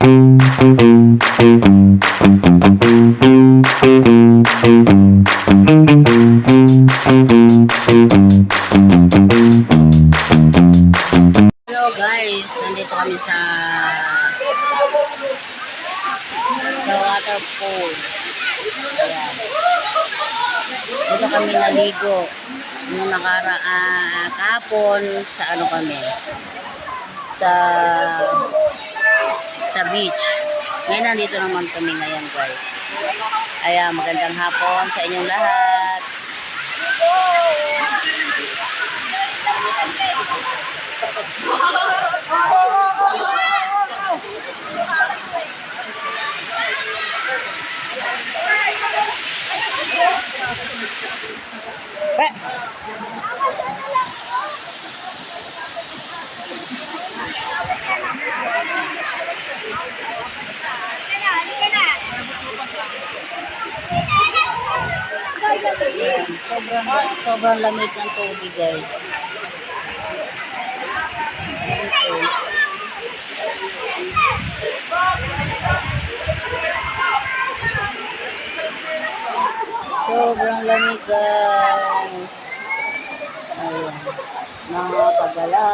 Hello guys, nandito kami sa waterfall. Ayan. Dito kami naligo nung kahapon sa ano kami sa beach. Ngayon nandito naman kami ngayon guys. Ayan, magandang hapon sa inyong lahat. Sobrang lamig ng tubig guys. Sobrang lamig guys. Ayan. Nakakagala.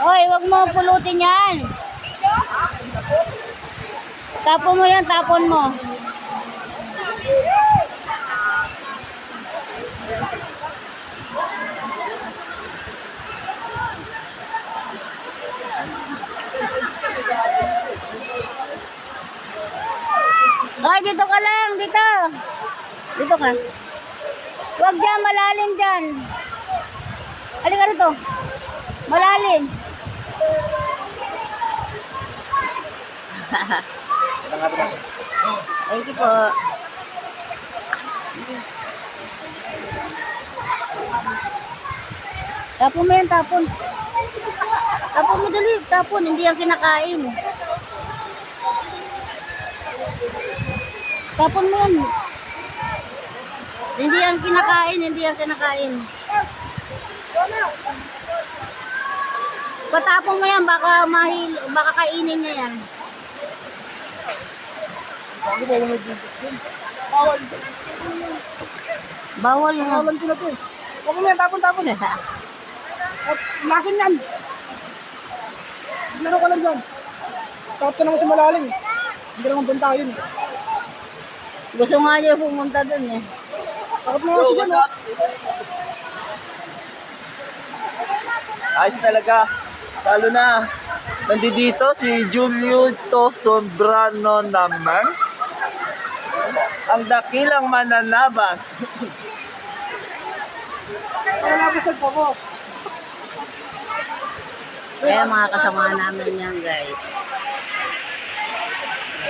Hoy, wag mo pulutin yan. Tapon mo yan, tapon mo. Hoy, dito ka lang, dito. Dito ka. Huwag dyan, malalim dyan. Halika rito. Malalim. Thank you po. Tapon mo yan, tapon. Tapon mo dali, tapon. Hindi yan kinakain. Tapon mo yan. Hindi yan kinakain, hindi yan kinakain. Patapon mo yan, baka kainin niya yan. Bawal nga. Bawal ko na to eh. Huwag mo yan, tapon eh. Lasin yan. Laro ka lang dyan. Takot ka naman sa malalim. Hindi naman punta yun. Gusto nga niya pumunta dun eh. Takot mo nga dyan. Ayos talaga. Lalo na. Nandito si Julio Sobrano naman. Ang dakilang mananabas. Kaya mga kasama namin yan guys.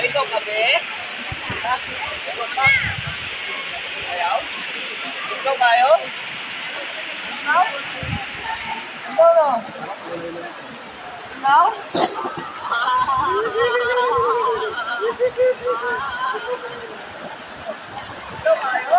Ikaw kabe? Ayaw? Ikaw kayo? Ikaw? Ikaw no? Ikaw? Ikaw kayo?